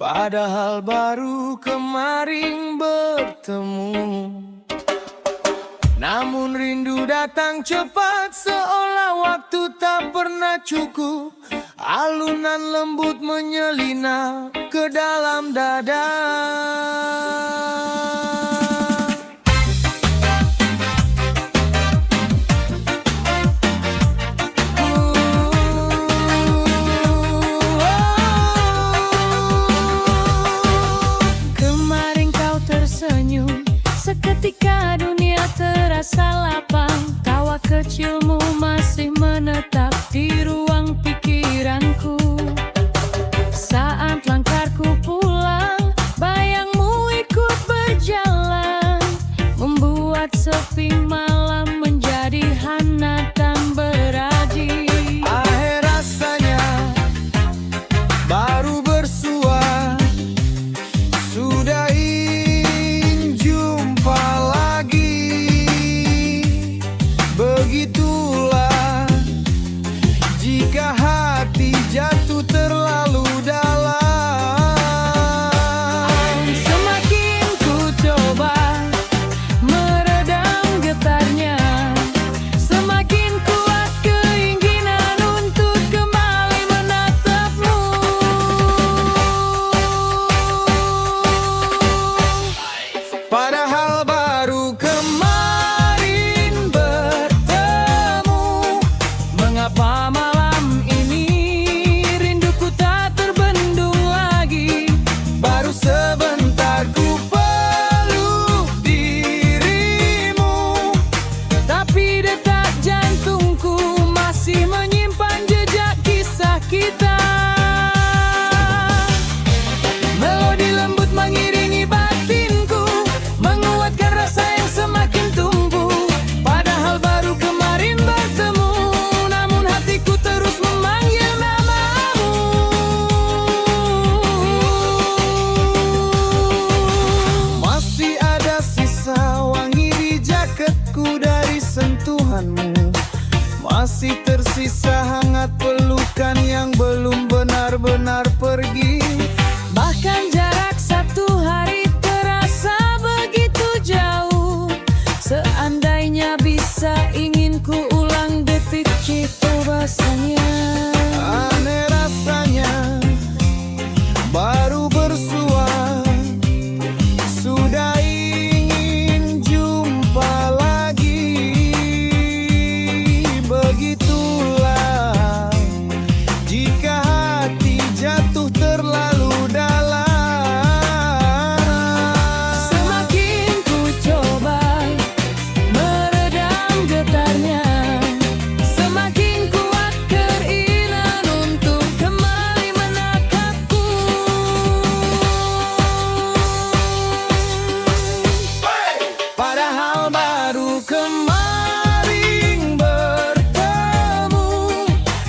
Padahal baru kemarin bertemu. Namun rindu datang cepat seolah waktu tak pernah cukup. Alunan lembut menyelinap ke dalam dada. Kemarin kau tersenyum, seketika dunia terasa lapang. Tawa kecilmu masih menetap di ruang pikiranku. Saat langkahku pulang, bayangmu ikut berjalan, membuat sepi malam menjadi hangat dan berarti. Akhir rasanya baru bersua, sudah ingin jumpa lagi. Begitulah jika hati jatuh terlalu dalam. Semakin ku coba meredam getarnya, semakin kuat keinginan untuk kembali menatapmu. Padahal baru kemarin bertemu. Mengapa malam ini rinduku tak terbendung lagi? Baru sebentar ku peluk dirimu, tapi detak jantungku masih menyimpan jejak kisah kita. Melodi lembut mengiringi batinku, menguatkan rasa yang semakin tumbuh. Padahal baru kemarin bertemu, namun hatiku terus memanggil namamu. Masih ada sisa wangi di jaketku dari sentuhanmu. Masih tersisa hangat pelukan yang belum benar-benar pergi. Bahkan jarak satu hari terasa begitu jauh. Seandainya bisa, ingin ku ulang detik itu rasanya. Aneh rasanya baru bersua, sudah ingin jumpa lagi. Begitulah jika hati jatuh terlalu dalam. Semakin ku coba meredam getarnya, semakin kuat keinginan untuk kembali menatapku. Padahal baru kemarin bertemu.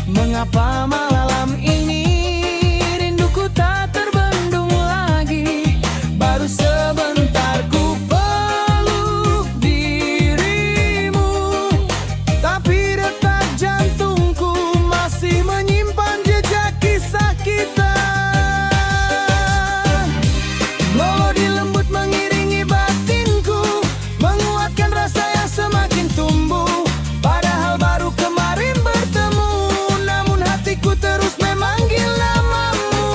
Mengapa malam ini rinduku tak terbendung lagi? Baru sebentar ku peluk dirimu, tapi detak jantungku masih menyimpan jejak kisah kita. Melodi lembut mengiringi batinku, menguatkan rasa yang semakin tumbuh. Padahal baru kemarin bertemu, namun hatiku terus memanggil namamu.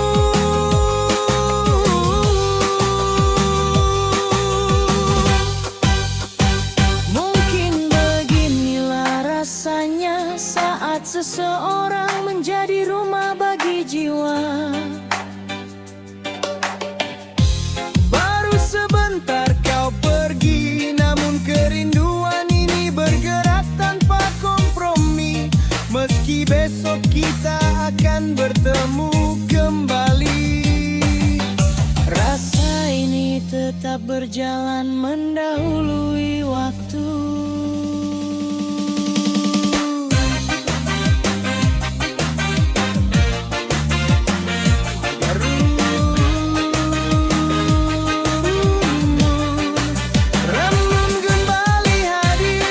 Mungkin beginilah rasanya saat seseorang menjadi rumah bagi jiwa. Baru sebentar kau pergi, namun kerinduan ini bergerak tanpa kompromi. Meski besok kita akan bertemu kembali, Rasa ini tetap berjalan mendahului waktu. Renung kembali hadir.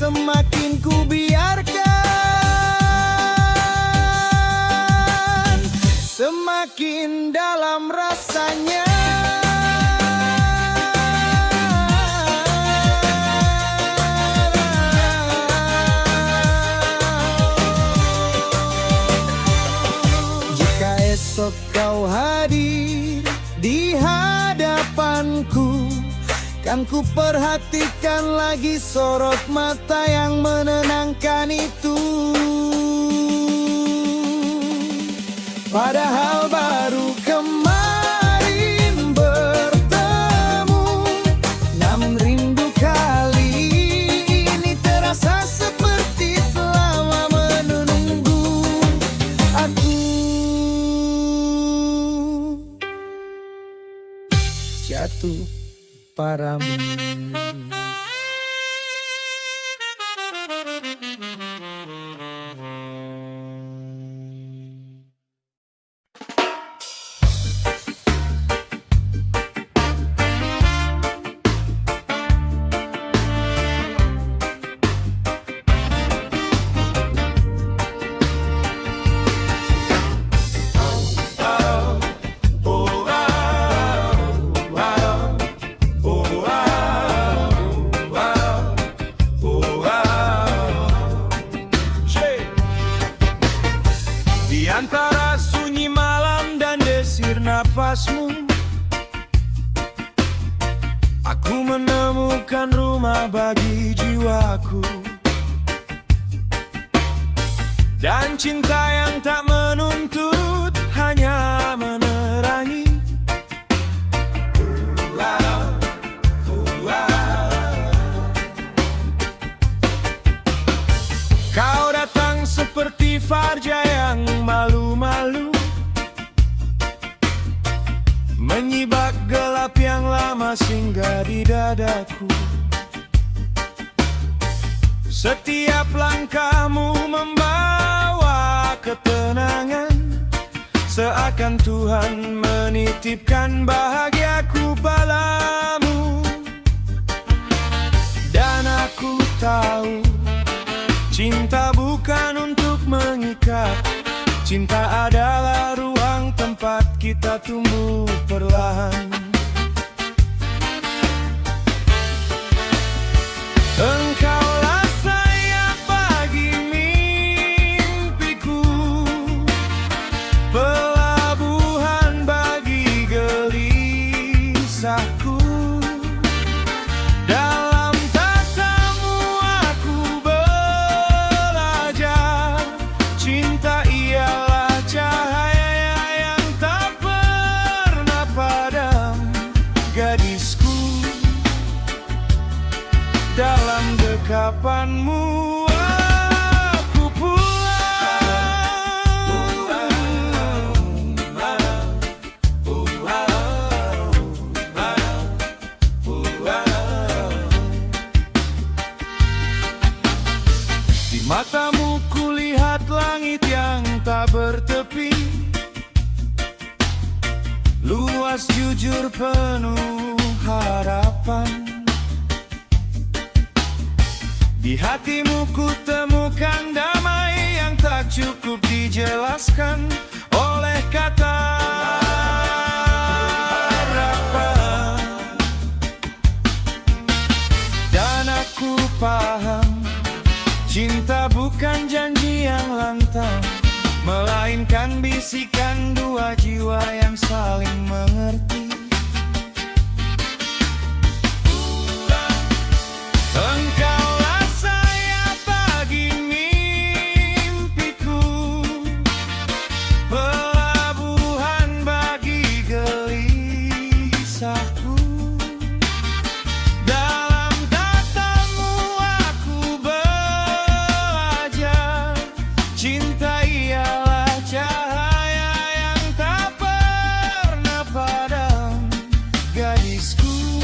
semakin ku biarkan, semakin dalam rasanya. Jika esok kau hadir di hadapanku, kan ku perhatikan lagi sorot mata yang menenangkan itu. Padahal baru kemarin bertemu, namun rindu kali ini terasa seperti selama menunggu. Aku jatuh padamu. Di antara sunyi malam dan desir nafasmu, aku menemukan rumah bagi jiwaku, dan cinta yang tak menuntut, hanya menerangi. Kau datang seperti fajar yang malu-malu, menyibak gelap yang lama singgah di dadaku. Setiap langkahmu membawa ketenangan, seakan Tuhan menitipkan bahagiaku padamu. Dan aku tahu, cinta bukan untuk mengikat, cinta adalah ruang tempat kita tumbuh perlahan. Engkaulah sayap bagi mimpiku, pelabuhan bagi gelisahku. Dalam tatamu aku belajar, cinta ialah cahaya yang tak pernah padam. Gadisku, dalam dekapanmu aku di matamu kulihat langit yang tak bertepi, luas jujur penuh harapan. Di hatimu ku temukan damai yang tak cukup dijelaskan oleh kata harapan. Dan aku paham, cinta bukan janji yang lantang, melainkan bisikan dua jiwa yang saling mengerti. Engkaulah sayap bagi mimpiku, pelabuhan bagi gelisahku. Dalam tatamu aku belajar, cinta ialah cahaya yang tak pernah padam. Gadisku,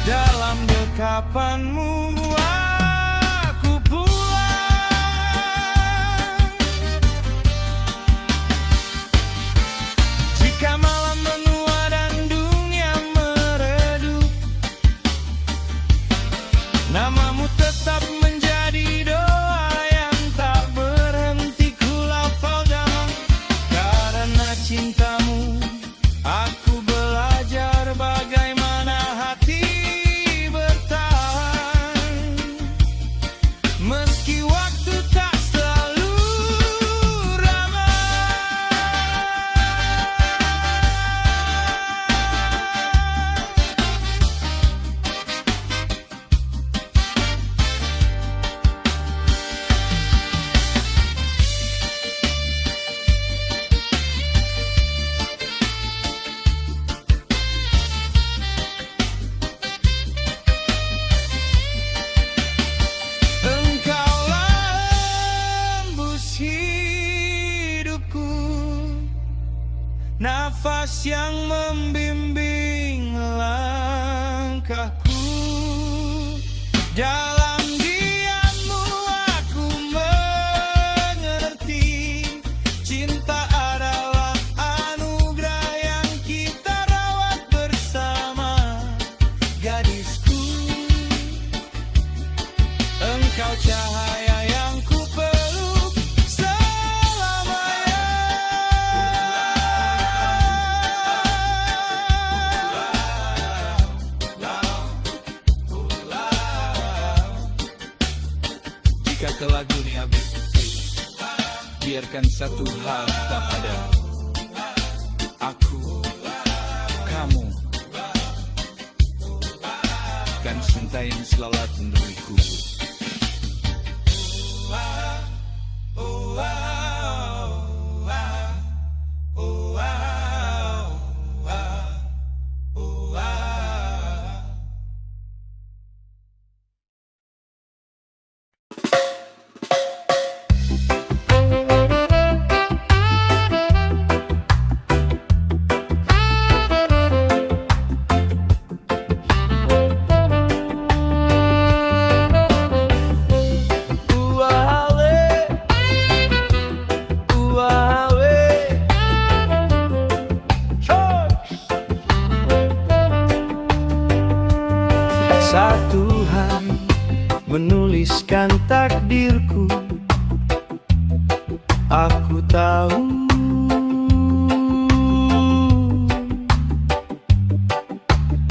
dalam dekapanmu aku pulang. Jika malam menua dan dunia meredup, nafas yang membimbing langkahku. Dalam diammu aku mengerti, cinta adalah anugerah yang kita rawat bersama. Gadisku, engkau cahaya yang ku peluk selamanya. Jika kelak dunia berhenti, biarkan satu hal tetap ada. Aku, kamu, dan cinta yang selalu menurutku. Saat Tuhan menuliskan takdirku, aku tahu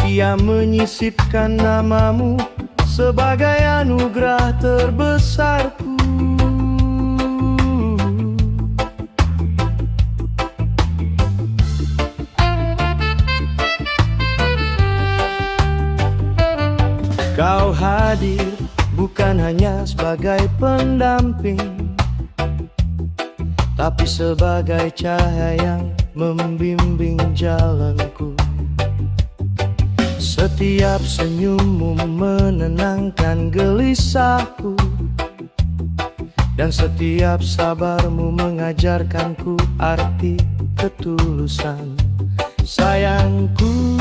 Dia menyisipkan namamu sebagai anugerah terbesarku. Kau hadir bukan hanya sebagai pendamping, tapi sebagai cahaya yang membimbing jalanku. Setiap senyummu menenangkan gelisahku, dan setiap sabarmu mengajarkanku arti ketulusan. Sayangku,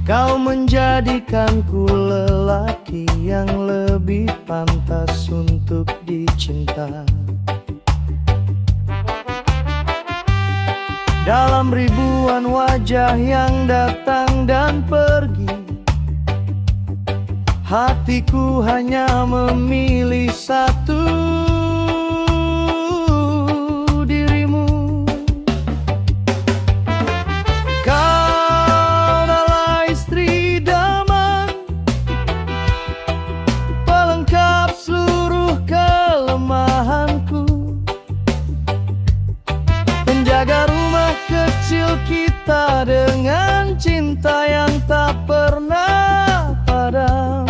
kau menjadikanku lelaki yang lebih pantas untuk dicinta. Dalam ribuan wajah yang datang dan pergi, hatiku hanya memilih satu, dirimu. Kau adalah istri idaman, pelengkap seluruh kelemahanku, penjaga rumah kecil kita dengan cinta yang tak pernah padam.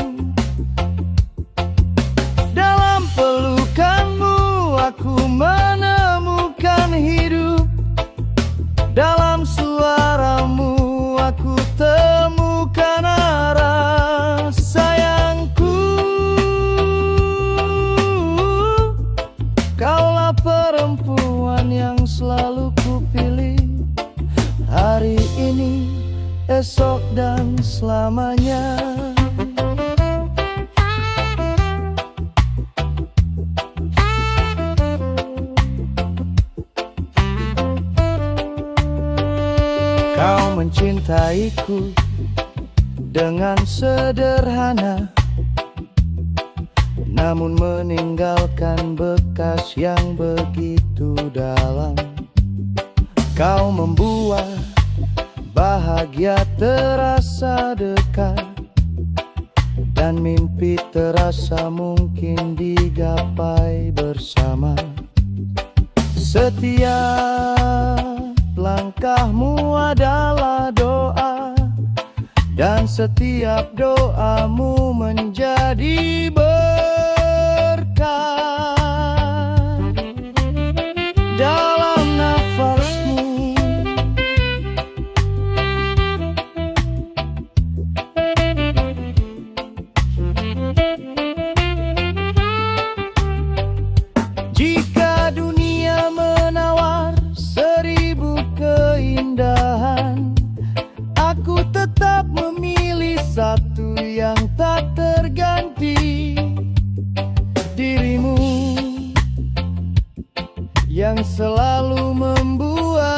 Dalam pelukanmu aku menemukan hidup, dalam suaramu aku temukan arah. Sayangku, kaulah perempuan yang selalu kupilih, hari ini, esok, dan selamanya. Kau mencintaiku dengan sederhana, namun meninggalkan bekas yang begitu dalam. Kau membuat bahagia terasa dekat, dan mimpi terasa mungkin digapai bersama. Setiap langkahmu adalah doa, dan setiap doamu menjadi berkah. Dalam nafasmu jika dunia selalu membuatku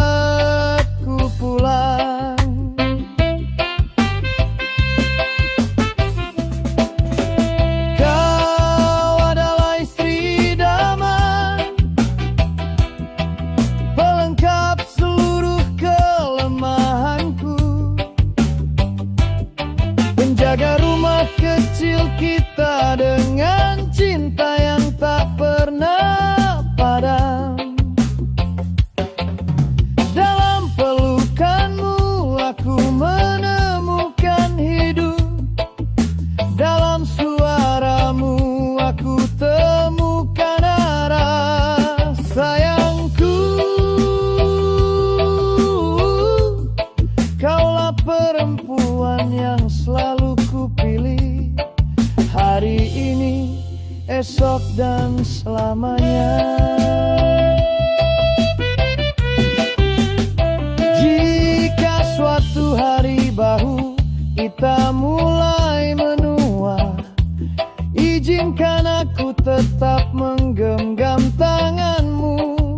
pulang. Kau adalah istri idaman, pelengkap seluruh kelemahanku, penjaga rumah kecil kita dengan cinta yang tak pernah padam. Dalam pelukanmu aku menemukan hidup, dalam suaramu aku temukan arah. Sayangku, kaulah perempuan yang selalu kupilih, hari ini, esok dan selamanya. Jika suatu hari bahu kita mulai menua, izinkan aku tetap menggenggam tanganmu,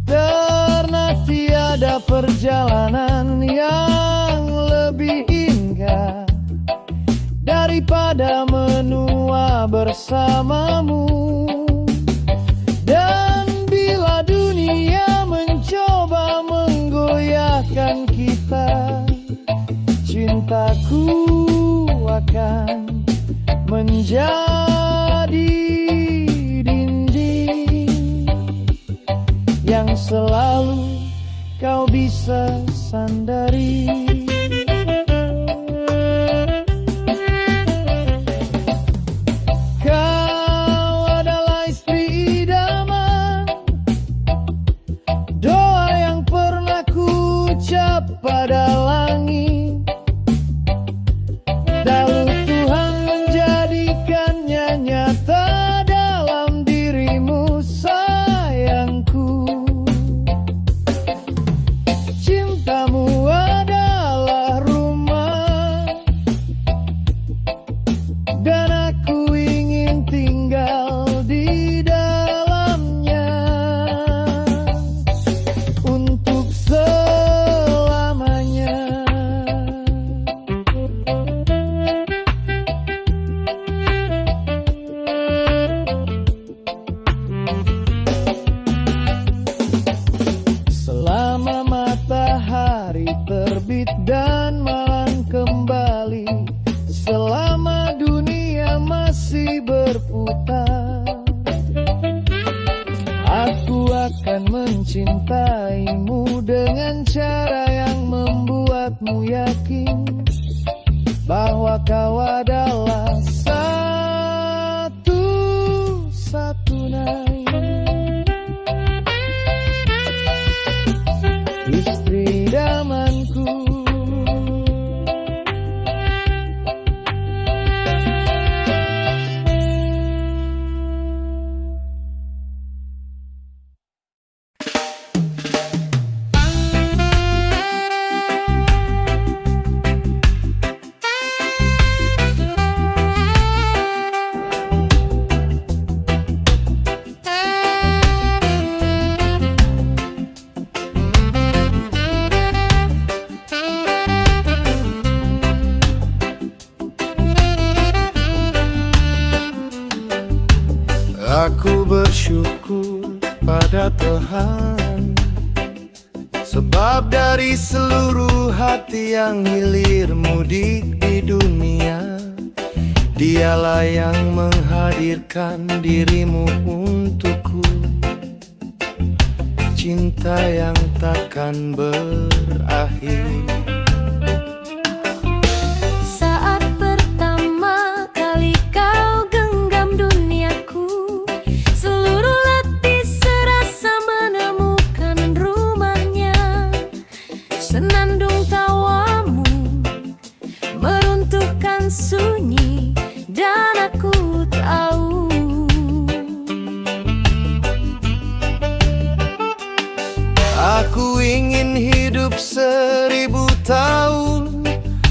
karena tiada perjalanan yang lebih indah daripada menua bersamamu. Dan bila dunia mencoba menggoyahkan kita, cintaku akan menjadi dinding yang selalu kau bisa sandari. Pada langit, lalu Tuhan menjadikannya nyata dalam dirimu, sayangku. Cintamu adalah rumah, dan aku ingin tinggal di dalamnya untuk terbit dan malam kembali, selama dunia masih berputar. Aku akan mencintaimu dengan cara yang membuatmu yakin bahwa kau adalah satu-satunya istri idamanku. Aku bersyukur pada Tuhan, sebab dari seluruh hati yang hilir mudik di dunia, Dialah yang menghadirkan dirimu untukku, cinta yang takkan berakhir. Senandung tawamu meruntuhkan sunyi, dan aku tahu aku ingin hidup 1000 tahun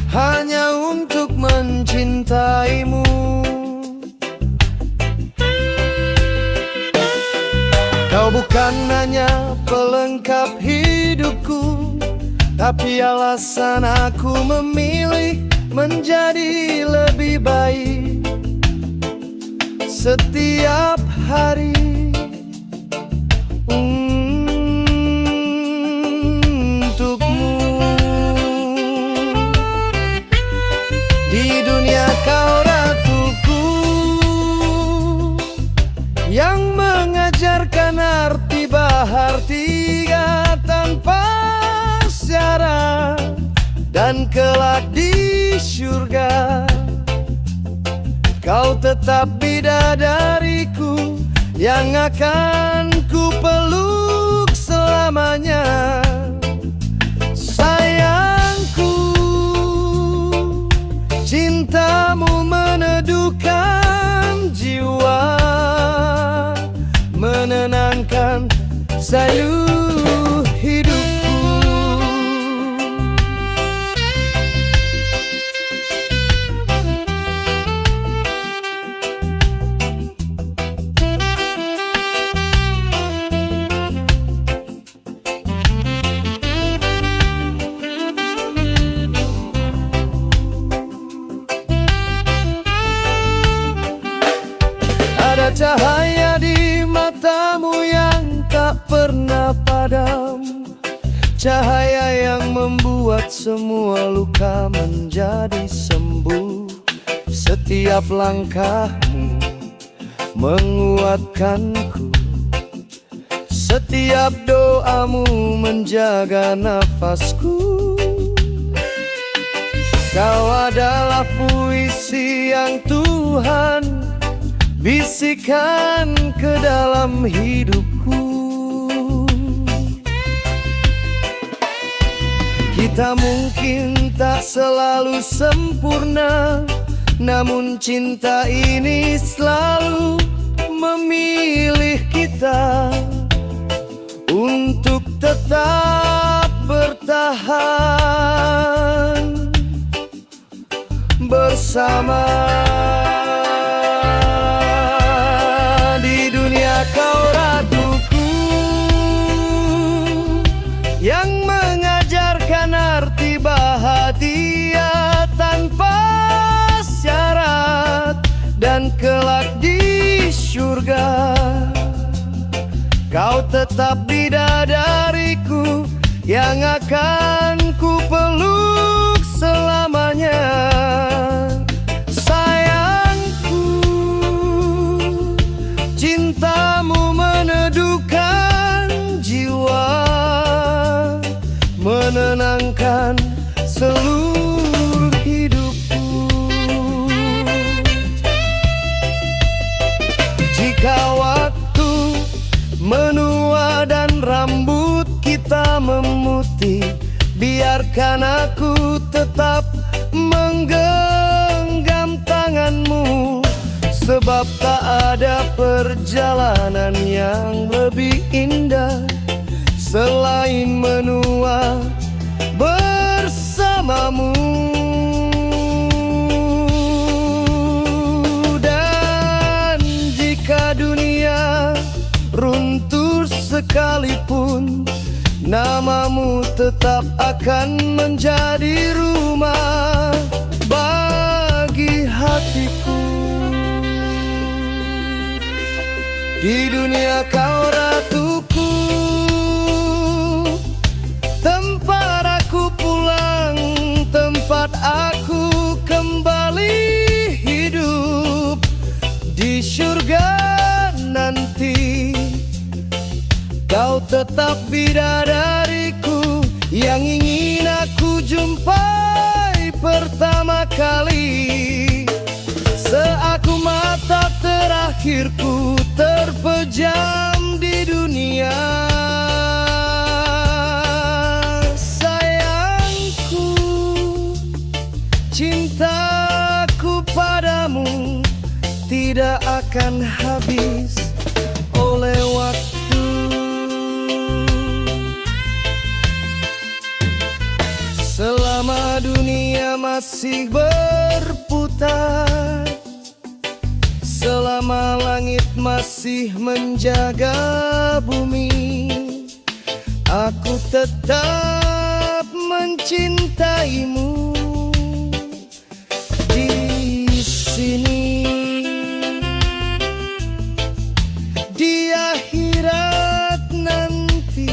hanya untuk mencintaimu. Kau bukan bukan hanya pelengkap hidupku, tapi alasan aku memilih menjadi lebih baik setiap hari. Untukmu di dunia kau ratuku, yang mengajarkan arti bahar tiga tanpa syarat, dan kelak di surga kau tetap bidadariku yang akan ku peluk selamanya. Sayangku, cintamu meneduhkan jiwa, menenangkan seluruh hidupku. Ada cahaya di matamu yang tak pernah padam, cahaya yang membuat semua luka menjadi sembuh. Setiap langkahmu menguatkanku, setiap doamu menjaga nafasku. Kau adalah puisi yang Tuhan bisikan ke dalam hidupku. Kita mungkin tak selalu sempurna, namun cinta ini selalu memilih kita untuk tetap bertahan bersama. Di dunia kau ratuku, yang mengajarkan arti bahagia tanpa syarat, dan kelak di surga kau tetap bidadariku yang akan ku peluk selamanya. Cintamu meneduhkan jiwa, menenangkan seluruh hidupku. Jika waktu menua dan rambut kita memutih, biarkan aku tetap menggenggam tanganmu, sebab tak ada perjalanan yang lebih indah selain menua bersamamu. Dan jika dunia runtuh sekalipun, namamu tetap akan menjadi rumah bagi hatiku. Di dunia kau ratuku, tempat aku pulang, tempat aku kembali hidup. Di surga nanti kau tetap bidadariku yang ingin aku jumpai pertama kali. Seaku mata terakhirku terpejam di dunia. Sayangku, cintaku padamu tidak akan habis oleh waktu. Selama dunia masih berputar, selama selama langit masih menjaga bumi, aku tetap mencintaimu. Di sini, di akhirat nanti,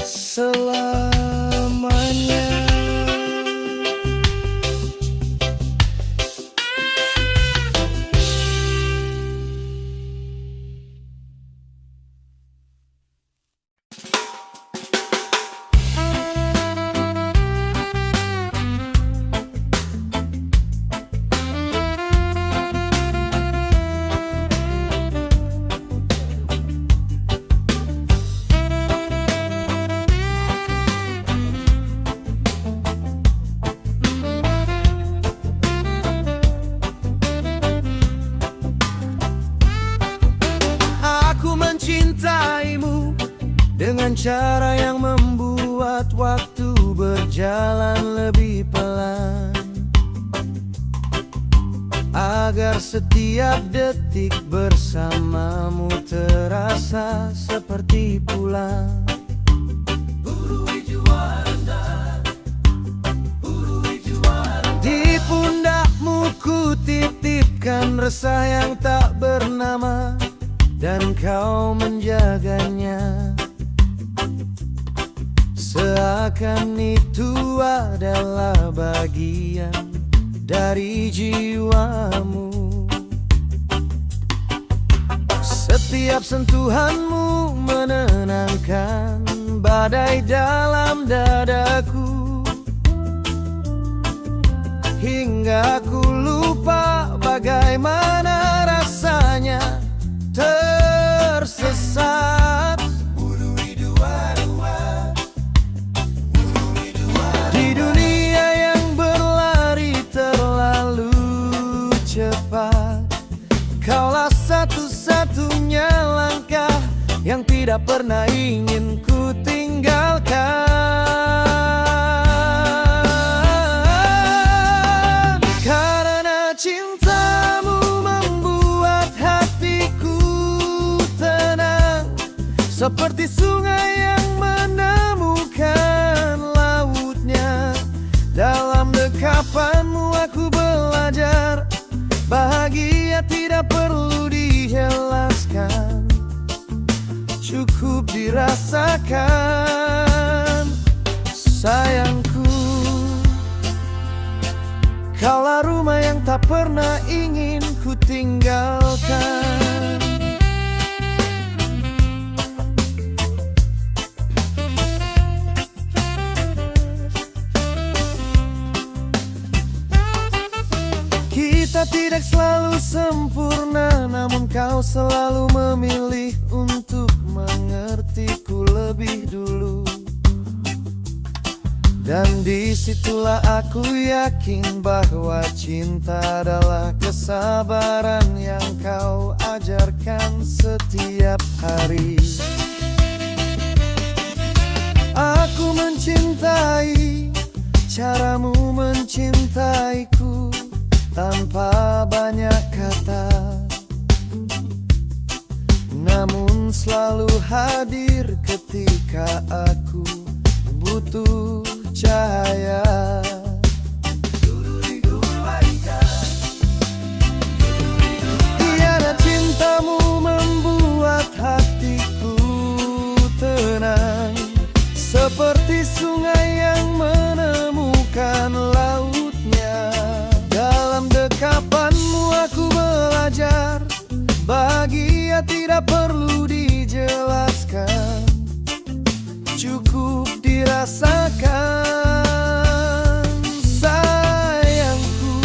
selamanya. Aku mencintaimu dengan cara yang membuat waktu berjalan lebih pelan, agar setiap detik bersamamu terasa seperti pulang. Di pundakmu ku titipkan resah yang tak bernama, dan kau menjaganya seakan itu adalah bagian dari jiwamu. Setiap sentuhanmu menenangkan badai dalam dadaku, hingga aku lupa bagaimana rasanya tersesat. Di dunia yang berlari terlalu cepat, kaulah satu-satunya langkah yang tidak pernah ingin ku tinggalkan. Karena cintamu membuat hatiku tenang, seperti sungai yang menemukan lautnya. Dalam dekapanmu aku belajar, bahagia tidak perlu dijelaskan, cukup dirasakan. Sayangku, kaulah rumah yang tak pernah ingin ku tinggalkan. Kita tidak selalu sempurna, namun kau selalu memilih untuk mengertiku lebih dulu. Dan disitulah aku yakin bahwa cinta adalah kesabaran yang kau ajarkan setiap hari. Aku mencintai caramu mencintaiku tanpa banyak kata, namun selalu hadir ketika aku butuh cahaya. Tiada cintamu membuat hatiku tenang, seperti sungai yang menemukan lautnya. Dalam dekapanmu aku belajar, bahagia tidak perlu dijelaskan, cukup dirasakan. Sayangku,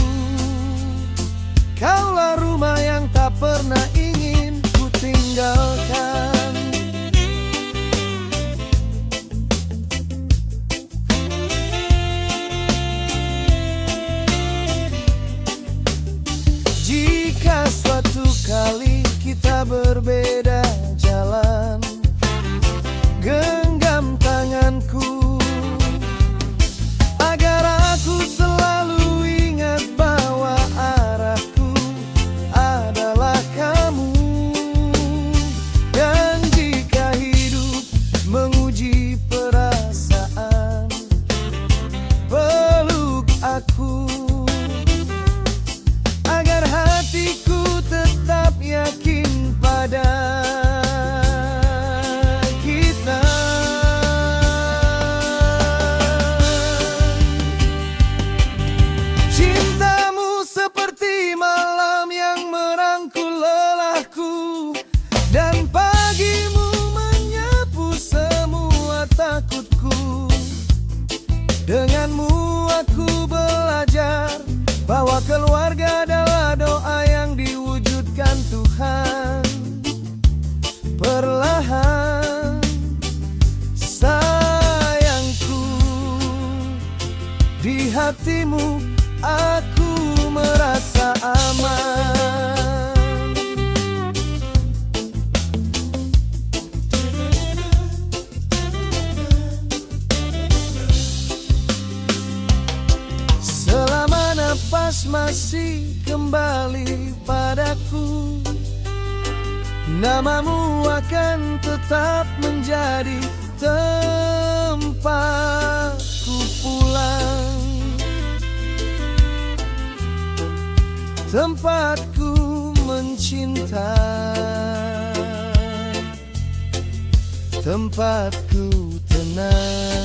kaulah rumah yang tak pernah ingin ku tinggalkan. Jika suatu kali kita berbeda hatimu, aku merasa aman. Selama nafas masih kembali padaku, namamu akan tetap menjadi tempatku pulang, tempatku mencintai, tempatku tenang.